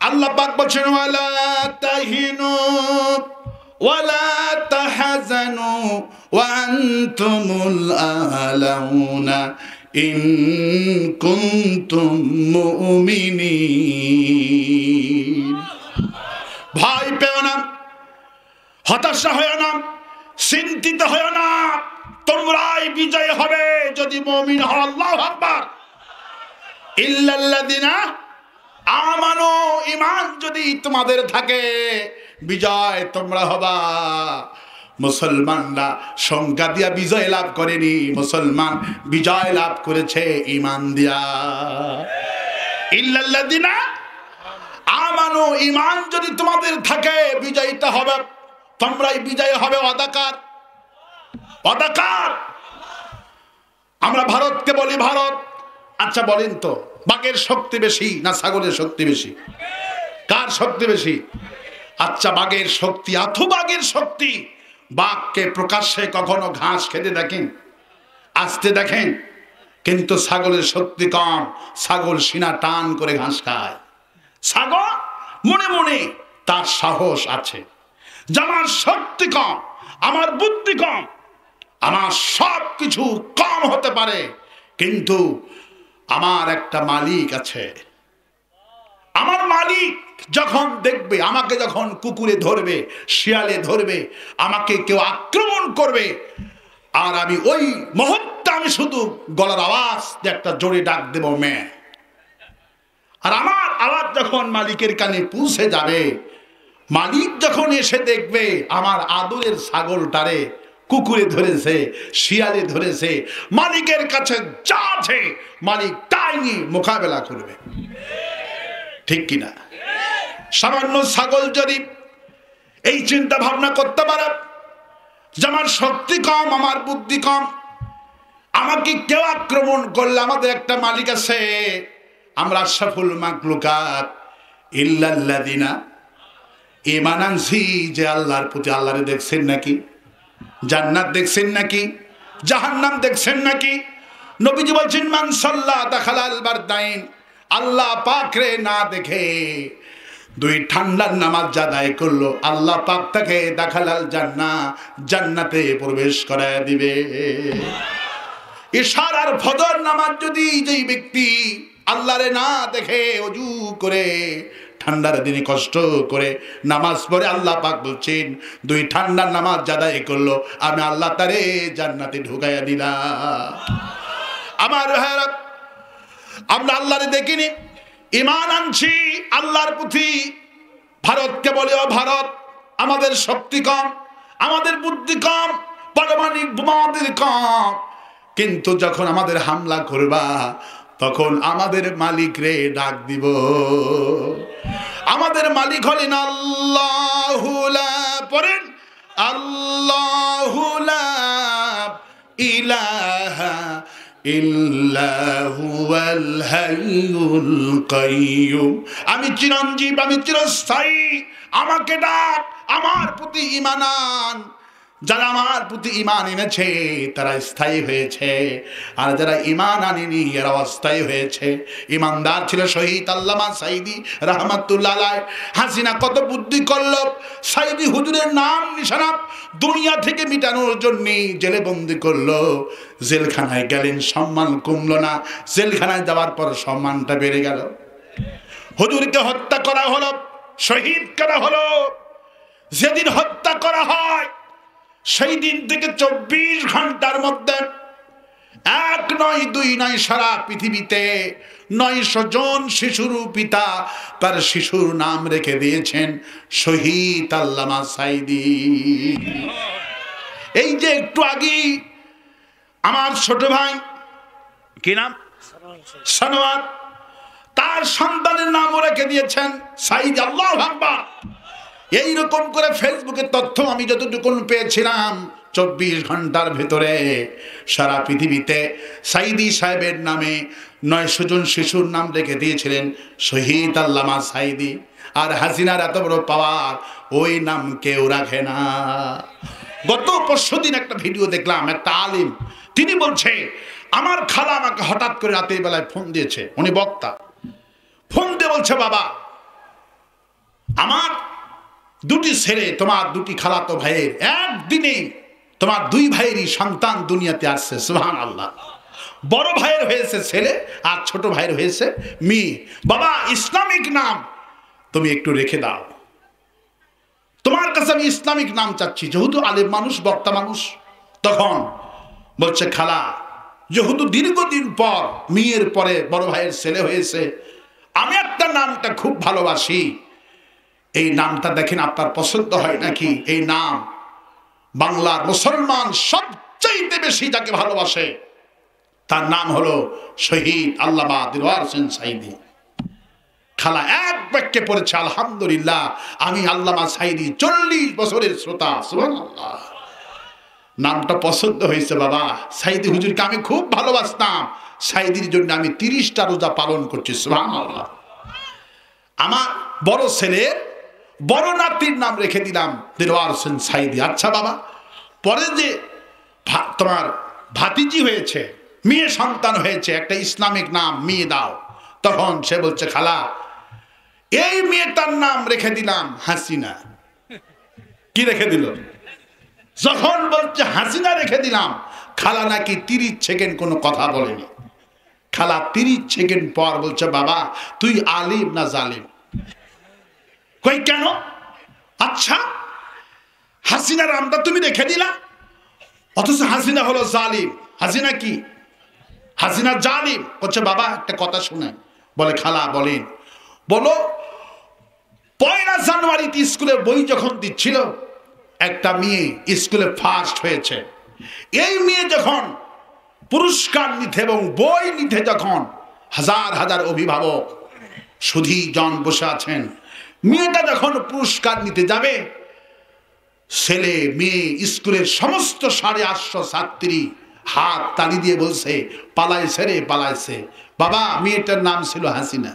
[SPEAKER 1] আল্লাহ পাক বলেন ওয়ালা তাহিনু ওয়ালা তাহজানু ওয়া আনতুমুল আলাউনা ইন কুনতুম মুমিনিন। ভয় পেও না, হতাশা হয় না, চিন্তিত হয় না, তোমরাই বিজয় হবে যদি মুমিন হও। আল্লাহু আকবার। ইল্লাল্লাযিনা আমানু, ঈমান যদি তোমাদের থাকে বিজয় তোমরা হবা। মুসলমানরা সংখ্যা দিয়া বিজয় লাভ করেনি, মুসলমান বিজয় লাভ করেছে ঈমান দিয়া। ইল্লাল্লাযিনা আমানু, ঈমান যদি তোমাদের থাকে বিজয়টা হবে, তোমরাই বিজয় হবে। অদাকার, অদাকার। আমরা ভারতকে বলি ভারত। আচ্ছা বলেন তো বাঘের শক্তি বেশি না ছাগলের শক্তি বেশি? কার শক্তি বেশি? আচ্ছা বাঘের শক্তি, বাঘের শক্তি। বাঘকে প্রকাশ্যে কখনো ঘাস খেতে দেখেন, আসতে দেখেন? কিন্তু ছাগলের শক্তি কম, ছাগল সিনা টান করে ঘাস খায়। ছাগল মনে মনে তার সাহস আছে, আমার শক্তি কম, আমার বুদ্ধি কম, আমার সব কিছু কম হতে পারে, কিন্তু আমার একটা মালিক আছে। আমার মালিক যখন দেখবে আমাকে, যখন কুকুরে ধরবে, শিয়ালে ধরবে, আমাকে কেউ আক্রমণ করবে, আর আমি ওই মুহূর্তে আমি শুধু গলার আওয়াজ দিয়ে একটা জোরে ডাক দেব মে। আর আমার আওয়াজ যখন মালিকের কানে পৌঁছে যাবে, মালিক যখন এসে দেখবে আমার আদরের ছাগলটারে কুকুরে ধরেছে, শিয়ালে ধরেছে, মালিকের কাছে যা আছে মালিক তাই নিয়ে মোকাবেলা করবে। ঠিক কিনা? সামান্য ছাগল যদি এই চিন্তা ভাবনা করতে পারে যে আমার শক্তি কম, আমার বুদ্ধি কম, আমাকে কেউ আক্রমণ করলে আমাদের একটা মালিক আছে। আমরা আশরাফুল মাখলুকাত ইল্লাল্লাযিনা ঈমান আনছি, যে আল্লাহর প্রতি। আল্লাহরে দেখছেন নাকি? জান্নাত দেখছেন নাকি? জাহান্নাম দেখছেন নাকি? নবীজি বলছেন মান সাল্লা দাখালাল বারদাইন, আল্লাহ পাক রে না দেখে দুই ঠান্ডার নামাজ আদায় করলো, আল্লাহ পাক তাকে দাখালাল জান্নাহ, জান্নাতে প্রবেশ করায় দিবে। ইশার আর ফজর নামাজ যদি যেই ব্যক্তি আল্লাহরে না দেখে ওযু করে ঠান্ডার দিনে কষ্ট করে নামাজ পড়ে, আল্লাহ পাক বলছেন দুই ঠান্ডার নামাজ আদায় করলো, আমি আল্লাহ তারে জান্নাতে ঢুকাইয়া দিলাম। আমার ভাইরা, আমরা আল্লাহরে দেখিনি, ঈমান আনছি আল্লাহর প্রতি। ভারতকে বলে ও ভারত, আমাদের শক্তি কম, আমাদের বুদ্ধি কম, পারমাণবিক বোমাদের কম, কিন্তু যখন আমাদের হামলা করবা তখন আমাদের মালিক রে ডাক দিব। আমাদের মালিক হলেন আল্লাহু লা, পড়েন আল্লাহু লা ইলাহা ইল্লা হুয়াল হাইয়ুল কাইয়্যুম। আমি চিরঞ্জীব, আমি চিরস্থায়ী, আমাকে ডাক, আমার প্রতি ঈমান আন। যারা আমার প্রতি ঈমান এনেছে তারা স্থায়ী হয়েছে, আর যারা ঈমান আনেনি এরা অস্থায়ী হয়েছে। ঈমানদার ছিল শহীদ আল্লামা সাঈদী রাহমাতুল্লাহ আলাইহ। হাসিনা কত বুদ্ধি করলো, সাঈদী হুজুরের নাম নিশানা দুনিয়া থেকে মিটানোর জন্য জেলে বন্দি করলো। জেলখানায় গেলেন, সম্মান কমলো না, জেলখানায় যাওয়ার পর সম্মানটা বেড়ে গেল। হুজুরকে হত্যা করা হলো, শহীদ করা হলো। যেদিন হত্যা করা হয় সেই দিন থেকে 24 ঘন্টার মধ্যে 1 নয় 2 নয়, সারা পৃথিবীতে 900 জন শিশুর পিতা তার শিশুর নাম রেখে দিয়েছেন শহীদ আল্লামা সাঈদী। এই যে একটু আগে আমার ছোট ভাই, কি নাম, সানোয়ার, তার সন্তানের নামও রেখে দিয়েছেন সাঈদ। আল্লাহু আকবার। এইরকম করে ফেসবুকে তথ্য আমি যতটুকু পেয়েছিলাম 24 ঘন্টার ভেতরে সারা পৃথিবীতে সাঈদী সাহেবের নামে 900 জন শিশুর নাম রেখে দিয়েছিলেন শহীদ আল্লামা সাঈদী। আর হাসিনার এত বড় পাওয়ার, ওই নাম কেউ রাখে না। গত পরশুদিন একটা ভিডিও দেখলাম, একটা আলিম তিনি বলছে আমার খালা আমাকে হঠাৎ করে রাতের বেলায় ফোন দিয়েছে, উনি বক্তা, ফোন দিয়ে বলছে বাবা আমার 2টি ছেলে, তোমার 2টি খালাতো ভাইয়ের একদিনে তোমার 2 ভাইয়েরই সন্তান দুনিয়াতে আসছে। সুবহানাল্লাহ। বড় ভাইয়ের হয়েছে ছেলে আর ছোট ভাইয়ের হয়েছে মেয়ে। বাবা ইসলামিক নাম তুমি একটু রেখে দাও, তোমার কাছে আমি ইসলামিক নাম চাচ্ছি, যেহেতু আলেম মানুষ, বক্তা মানুষ। তখন বলছে খালা, যেহেতু দীর্ঘদিন পর মেয়ের পরে বড় ভাইয়ের ছেলে হয়েছে, আমি একটা নামটা খুব ভালোবাসি, এই নামটা দেখেন আপনার পছন্দ হয় নাকি? এই নাম বাংলার মুসলমান সবচাইতে বেশি যাকে ভালোবাসে তার নাম হলো শহীদ আল্লামা দিলওয়ার হোসেন সাঈদী। খালা এক বাক্যে পড়েছে আলহামদুলিল্লাহ, আমি আল্লামা সাঈদী 40 বছরের শ্রোতা। সুবহানাল্লাহ। নামটা পছন্দ হয়েছে বাবা। সাঈদী হুজুরকে আমি খুব ভালোবাসতাম, সাঈদীর জন্য আমি 30টা রোজা পালন করছি। সুবহানাল্লাহ। আমার বড় ছেলের বড় নাতির নাম রেখে দিলাম দিলওয়ার হোসেন সাঈদী। আচ্ছা বাবা, পরে যে তোমার ভাতিজি হয়েছে, মেয়ে সন্তান হয়েছে, একটা ইসলামিক নাম মেয়ে দাও। তখন সে বলছে খালা এই মেয়েটার নাম রেখে দিলাম হাসিনা। কি রেখে দিল? যখন বলছে হাসিনা রেখে দিলাম, খালা নাকি 30 সেকেন্ড কোনো কথা বলেনি। খালা 30 সেকেন্ড পর বলছে বাবা তুই আলিম না জালিম? কই কেন? আচ্ছা হাসিনার নামটা তুমি রেখে দিলা, অথচ হাসিনা হলো জালিম। হাসিনা কি? হাসিনা জালিম। বলছে বাবা একটা কথা শুনে। বলে খালা বলেন। বলো 1 জানুয়ারিতে স্কুলের বই যখন দিচ্ছিল, একটা মেয়ে স্কুলে ফার্স্ট হয়েছে। এই মেয়ে যখন পুরস্কার নিতে এবং বই নিতে যখন হাজার হাজার অভিভাবক সুধী জন বসে আছেন, মেয়েটা যখন পুরস্কার নিতে যাবে, ছেলে মেয়ে স্কুলের সমস্ত 850 ছাত্রী হাত তালি দিয়ে বলছে পালাইছে রে পালাইছে। বাবা মেয়েটার নাম ছিল হাসিনা।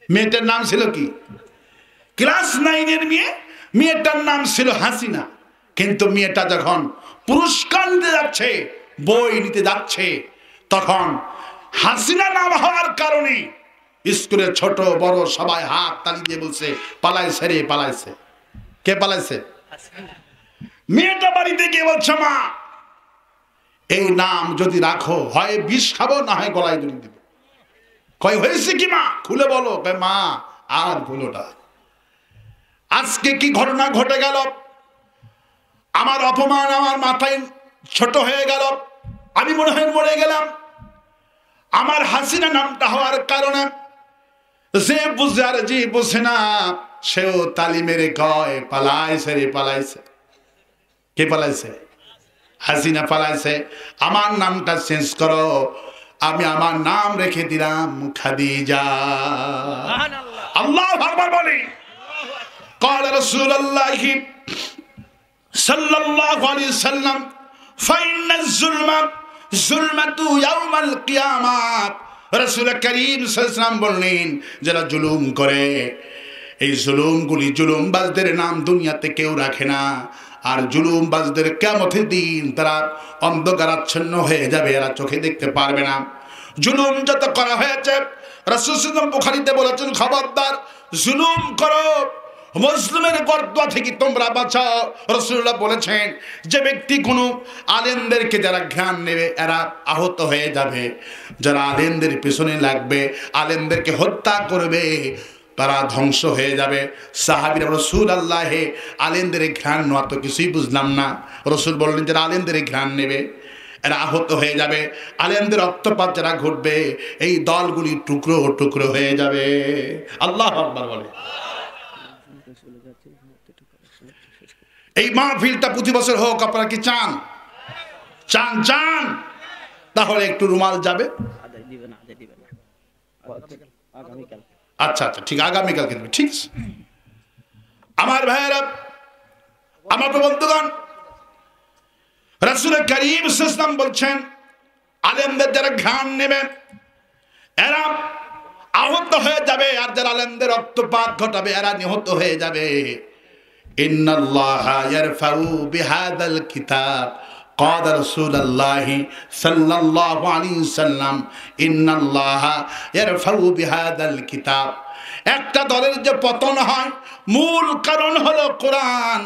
[SPEAKER 1] মেয়েটার নাম ছিল কি? ক্লাস 9-এর মেয়ে, মেয়েটার নাম ছিল হাসিনা। কিন্তু মেয়েটা যখন পুরস্কার নিতে যাচ্ছে, বই নিতে যাচ্ছে, তখন হাসিনা নাম হওয়ার কারণে স্কুলে ছোট বড় সবাই হাত তালি দিয়ে বলছে পালাইছে রে পালাইছে। কে পালাইছে? মেয়েটা বাড়িতে গিয়ে বলছে মা এই নাম যদি রাখো হয় বিষ খাবো না হয় গলায় দড়ি দেব। কয় হয়েছে কি মা খুলে বলো। কয় মা আর বলোটা, আজকে কি ঘটনা ঘটে গেল, আমার অপমান আমার মাথায় ছোট হয়ে গেল, আমি মনে হয় মরে গেলাম। আমার হাসিনা নামটা হওয়ার কারণে যে বুঝে আর যে বুঝে না সেও তালি মেরে কয় পালাইছে রে পালাইছে। কে পালাইছে? হাসিনা পালাইছে। আমার নামটা চেঞ্জ করো, আমি আমার নাম রেখে দিলাম খাদিজা। আল্লাহু আকবার বলি। قال رسول الله صلى الله عليه وسلم فإن الظلم ظلمة يوم القيامة। রাসূল করিম সাল্লাল্লাহু আলাইহি ওয়াসাল্লাম বললেন যারা জুলুম করে এই জুলুমগুলি জুলুমবাজদের নাম দুনিয়াতে কেউ রাখে না, আর জুলুমবাজদের কিয়ামতের দিন তারা অন্ধকারাচ্ছন্ন হয়ে যাবে, এরা চোখে দেখতে পারবে না। জুলুম যত করা হয়েছে রাসূল সাল্লাল্লাহু আলাইহি ওয়াসাল্লাম বুখারীতে বলেছেন খবরদার জুলুম করো মুসলিমের গর্দা থেকে তোমরা বাঁচাও। রাসূলুল্লাহ বলেছেন যে ব্যক্তি কোনো আলেমদেরকে যারা ঘ্রাণ নেবে এরা আহত হয়ে যাবে, যারা আলেমদের পিছনে লাগবে আলেমদেরকে হত্যা করবে তারা ধ্বংস হয়ে যাবে। সাহাবীরা রাসূলুল্লাহ আলেমদের ঘ্রাণ নেওয়া তো কিছুই বুঝলাম না। রাসূল বললেন যারা আলেমদের ঘ্রাণ নেবে এরা আহত হয়ে যাবে, আলেমদের রক্তপাত যারা ঘটবে এই দলগুলি টুকরো টুকরো হয়ে যাবে। আল্লাহু আকবার বলে। এই মাহফিলটা প্রতি বছর হোক, আপনারা কি চান? চান চান? তাহলে একটু রুমাল যাবে। আচ্ছা আচ্ছা ঠিক, আগামীকাল কিন্তু ঠিক আছে। আমার ভাইয়েরা, আমার বন্ধুগণ, রাসূল করিম সাল্লাল্লাহু আলাইহি ওয়াসাল্লাম বলছেন আলেমদের যারা ঘ্রাণ নেবে এরা আহত হয়ে যাবে, আর যারা আলেমদের রক্তপাত ঘটাবে এরা নিহত হয়ে যাবে। ইন্নাল্লাহা ইয়ারফাউ বিহাদাল কিতাব قال رسول الله صلى الله عليه وسلم إن الله يرفع بهذا الكتاب। একটা দলের যে পতন হয় মূল কারণ হলো কোরআন,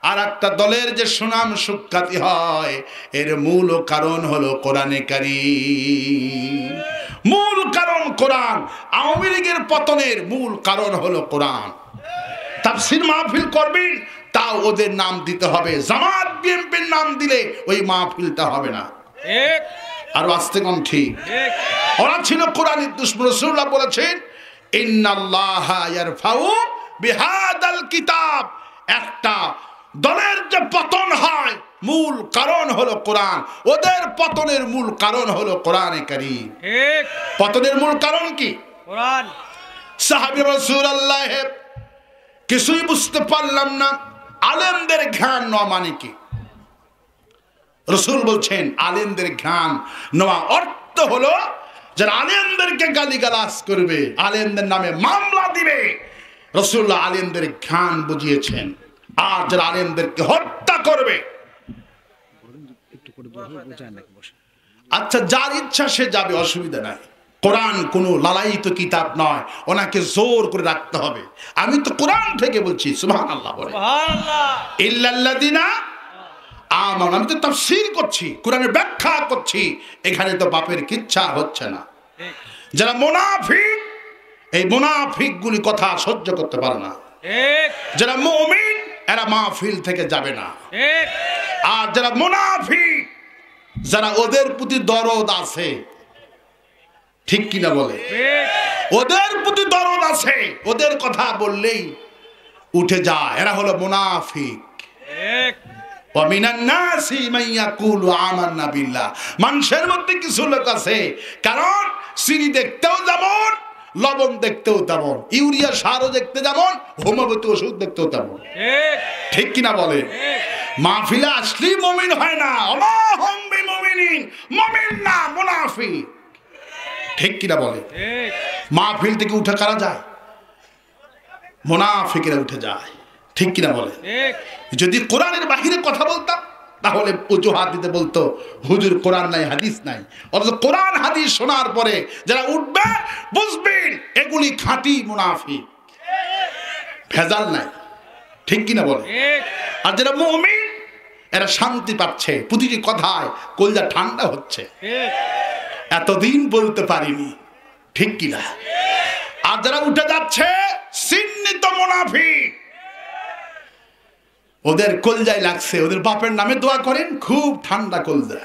[SPEAKER 1] আর একটা দলের যে সুনাম সুখ্যাতি হয় এর মূল কারণ হলো কোরআনে কারীম। মূল কারণ কোরআন। আওয়ামী লীগের পতনের মূল কারণ হলো কোরআন। তাফসীর মাহফিল করবেন তাও ওদের নাম দিতে হবে, জামাত বিএনপির নাম দিলে ওই মাহফিলটা হবে না। ঠিক আর আস্তে কম ঠিক। ওরা ছিল কোরআনের দুশমন। রাসূলুল্লাহ বলেছেন ইন্নাল্লাহা ইয়ারফাউ বিহাদাল কিতাব। একটা দলের যে পতন হয় মূল কারণ হলো কোরআন, ওদের পতনের মূল কারণ হলো কোরআনে কারীম। ঠিক। পতনের মূল কারণ কি? কোরআন। সাহাবী রাসূলুল্লাহ কিছুই বুঝতে পারলাম না আলেমদের ঘ্রাণ নেওয়া মানে কি। রাসূল বলছেন আলেমদের ঘ্রাণ নেওয়া অর্থ হলো যারা আলেমদেরকে গালিগালাজ করবে, আলেমদের নামে মামলা দিবে, রাসূলুল্লাহ আলেমদের ঘ্রাণ বুঝিয়েছেন। আর যারা আলেমদেরকে হত্যা করবে, আচ্ছা যার ইচ্ছা সে যাবে, অসুবিধা নাই। কোরআন কোনো লালায়িত কিতাব নয়, ওনাকে জোর করে রাখতে হবে। আমি তো কোরআন থেকে বলছি, সুবহানাল্লাহ বলে। সুবহানাল্লাহ। ইল্লাল্লাযিনা আমানু, আমি তো তাফসীর করছি, কোরআনের ব্যাখ্যা করছি, এখানে তো বাপের কিচ্ছা হচ্ছে না। যারা মুনাফিক এই মুনাফিকগুলি কথা সহ্য করতে পারে না। ঠিক। যারা মুমিন এরা মাহফিল থেকে যাবে না। ঠিক। আর যারা মুনাফিক যারা ওদের প্রতি দরদ আছে, ঠিক কিনা বলে, ওদের প্রতি দরদ আছে, ওদের কথা বললেই উঠে যায়, এরা হলো মুনাফিক। ঠিক। ওয়া মিনান নাসি মান ইয়াকুলু আমান্না বিল্লাহ। মানুষের মধ্যে কিছু লোক আছে, কারণ চিনি দেখতেও যেমন, লবণ দেখতেও তেমন, ইউরিয়া সারও দেখতে যেমন, হোমিওপ্যাথি ওষুধ দেখতেও তেমন। ঠিক। ঠিক কিনা বলে। মাহফিলে আসলেই মুমিন হয় না, ওমা হুম বিমুমিনিন, মুমিন না মুনাফিক। ঠিক কিনা বলে। মাহফিল থেকে উঠে কারা যায়? মুনাফিকরা উঠে যায়। ঠিক কিনা বলে। যদি কোরআনের বাহিরে কথা বলতাম তাহলে অজুহাত দিতে বলতো হুজুর কোরআন নাই হাদিস নাই। অথচ কোরআন হাদিস শোনার পরে যারা উঠবে বুঝবেন এগুলি খাঁটি মুনাফিক, ভেজাল নাই। ঠিক কিনা বলে? আর যারা মুমিন এরা শান্তি পাচ্ছে, প্রতিটি কথায় কলজা ঠান্ডা হচ্ছে, এতদিন বলতে পারিনি। ঠিক কিনা? আর যারা উঠে যাচ্ছে চিহ্নিত মুনাফিক, ওদের কলজায় লাগছে, ওদের বাপের নামে দোয়া করেন, খুব ঠান্ডা কলজা।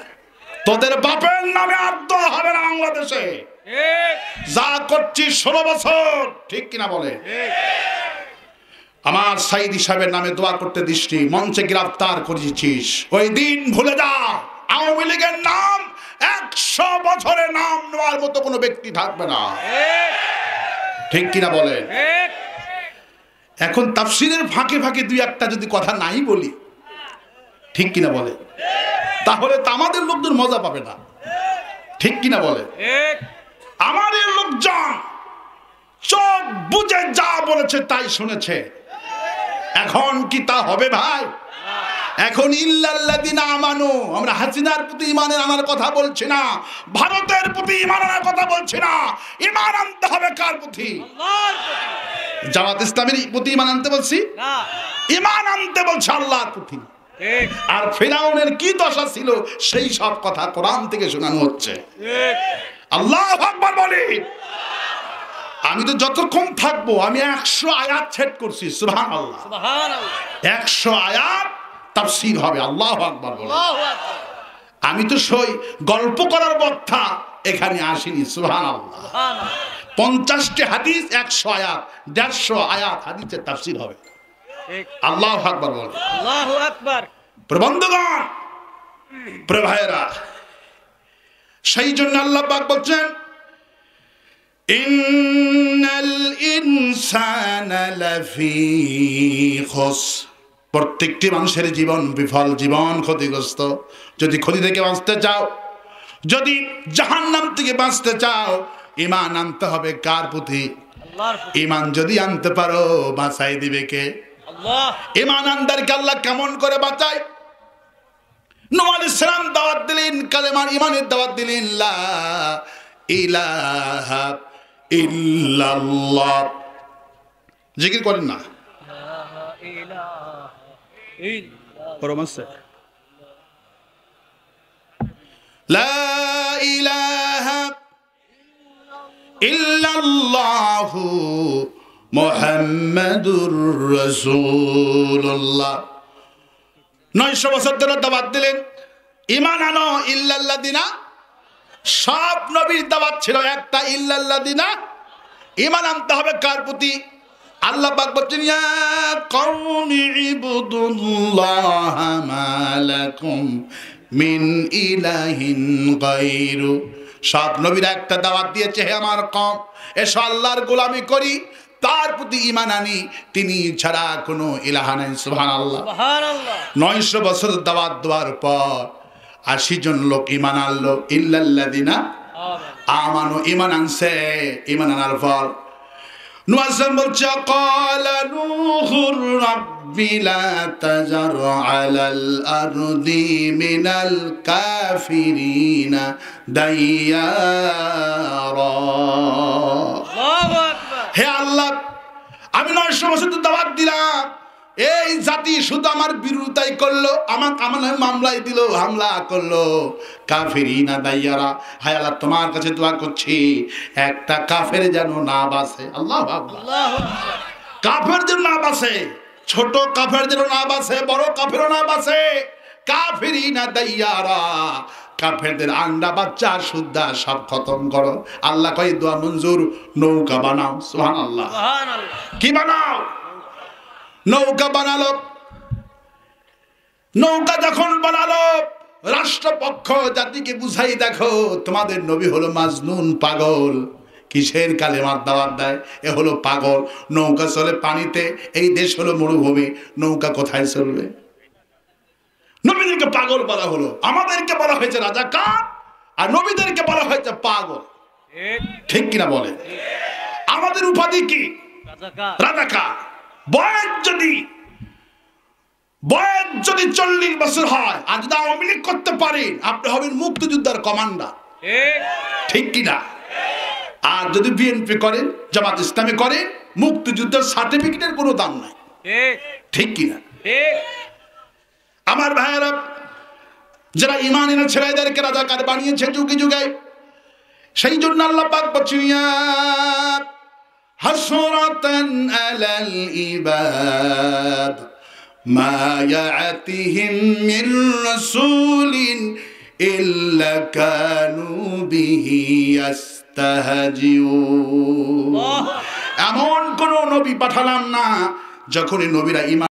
[SPEAKER 1] তোদের বাপের নামে আর দোয়া হবে না বাংলাদেশে, যা করছিস 16 বছর। ঠিক কিনা বলে? আমার সাইদি সাহেবের নামে দোয়া করতে দিসনি, মঞ্চে গ্রেফতার করেছিস, ওই দিন ভুলে যা। আওয়ামী লীগের নাম 100 বছরে নাম নেওয়ার মতো কোনো ব্যক্তি থাকবে না। ঠিক কিনা বলেন? এখন তাফসীরের ফাঁকে ফাঁকে দুই একটা যদি কথা নাই বলি, ঠিক কিনা বলে, তাহলে তো আমাদের লোকজন মজা পাবে না। ঠিক কিনা বলে? আমাদের লোকজন চোখ বুঝে যা বলেছে তাই শুনেছে। এখন কি তা হবে ভাই? এখন ইল্লাল্লাযিনা আমানু, আমরা হাসিনার প্রতি ঈমান আনার কথা বলছি না, ভারতের প্রতি ঈমান আনার কথা বলছি না। ঈমান আনতে হবে কার প্রতি? আল্লাহর প্রতি। জামাত ইসলামের প্রতি ঈমান আনতে বলছি না, ঈমান আনতে বলছি আল্লাহর প্রতি। আর ফিরআউনের কি দশা ছিল সেই সব কথা কোরআন থেকে শোনানো হচ্ছে। আল্লাহু আকবার বলি। আমি তো যতক্ষণ থাকবো আমি 100 আয়াত সেট করছি। সুবহানাল্লাহ, সুবহানাল্লাহ। 100 আয়াত তাফসীর হবে। আল্লাহু আকবার বলি। আমি তো সই গল্প করার বক্তা এখানে আসিনি। সুবহানাল্লাহ। 50টি হাদিস, 100 আয়াত, 150 আয়াত হাদিসের তাফসীর হবে। আল্লাহু আকবার বলি। আল্লাহু আকবার। প্রবন্ধগণ, প্রভায়েরা, সেই জন্য আল্লাহ পাক বলছেন ইন্নাল ইনসানা লাফি খুসর, প্রত্যেকটি মানুষের জীবন বিফল, জীবন ক্ষতিগ্রস্ত। যদি ক্ষতি থেকে বাঁচতে চাও, যদি জাহান্নাম থেকে বাঁচতে চাও, ঈমান আনতে হবে কার প্রতি? আল্লাহর প্রতি। ঈমান যদি আনতে পারো বাঁচাই দিবে কে? আল্লাহ। ঈমান আনদারকে আল্লাহ কেমন করে বাঁচায়? নূহ আলাইহিস সালাম দাওয়াত দিলেন, কালেমার ঈমানের দাওয়াত দিলেন, লা ইলাহা ইল্লাল্লাহ। জিকির করেন না? লা ইলাহা ইল্লাল্লাহু মুহাম্মাদুর রাসূলুল্লাহ। 900 বছর ধরে দাওয়াত দিলেন, ঈমান আনো ইল্লাল্লাযিনা। সব নবীর দাওয়াত ছিল একটা, ইল্লাল্লাযিনা। ঈমান আনতে হবে কার প্রতি? আল্লাহ পাক বলেন ইয়া কওমি ইবুদুল্লাহা মা লাকুম মিন ইলাহিন গায়রু। সব নবীরা একটা দাওয়াত দিয়েছে, হে আমার কওম, এসো আল্লাহর গোলামি করি, তার প্রতি ঈমান আনি, তিনি ছাড়া কোনো ইলাহা নাই। সুবহানাল্লাহ, সুবহানাল্লাহ। 900 বছর দাওয়াত দেওয়ার পর 80 জন লোক ঈমান আনলো, ইল্লাল্লাযিনা আমানু। ঈমান আনছে, ঈমান আনার পর নূহ আলাইহিস বলছে ক্বালা নূহুর রাব্বি লা তাজার আলাল আরদি মিনাল কাফিরিনা দাইয়ারা। আল্লাহু আকবার। হে আল্লাহ, আমি 900 বছর দাওয়াত দিলাম, এই জাতি শুধু আমার বিরোধিতাই করলো, আমার মামলায় দিল, হামলা করলো। কাফিরিনা দাইয়ারা, হায় আল্লাহ তোমার কাছে দোয়া করছি একটা কাফের যেন না বাঁচে। আল্লাহু আকবার। কাফের যেন না বাঁচে, ছোট কাফের যেন না বাঁচে, বড় কাফেরও না বাঁচে। কাফিরিনা দাইয়ারা, কাফেরদের আন্ডা বাচ্চা সুদ্ধা সব খতম করো। আল্লাহ কয় দোয়া মঞ্জুর, নৌকা বানাও। সুবহানাল্লাহ, সুবহানাল্লাহ। কি বানাও? নৌকা বানালো। নৌকা যখন বানালো, রাষ্ট্রপক্ষ জাতিকে বুঝাই দেখো তোমাদের নবী হলো মাজনুন, পাগল। কিসের কালেমার দাওয়াত দেয়? এ হলো পাগল। নৌকা চলে পানিতে, এই দেশ হলো মরুভূমি, নৌকা কোথায় চলবে? নবীদেরকে পাগল বলা হলো, আমাদেরকে বলা হয়েছে রাজাকার, আর নবীদেরকে বলা হয়েছে পাগল। ঠিক কিনা বলে? আমাদের উপাধি কি? রাজাকার। বয়স যদি বয়স যদি 40 বছর হয় আর যদি আওয়ামী লীগ করতে পারেন, আপনি হবেন মুক্তিযোদ্ধার কমান্ডার, ঠিক কিনা? আর যদি বিএনপি করেন, জামাত ইসলামী করেন, মুক্তিযুদ্ধের সার্টিফিকেটের কোনো দাম নাই, ঠিক কিনা? আমার ভাইয়েরা, যারা ঈমান এনেছে এদেরকে রাজাকার বানিয়েছে যুগে যুগে, সেই জন্য আল্লাহ পাক বলেন হাসরাতান আলাল ইবাদ মা ইয়াতিহিম মির রাসূলিন ইল্লা কানু বিহি ইস্তাহজিউন। এমন কোন নবী পাঠালাম না যখনই নবীরা ঈমান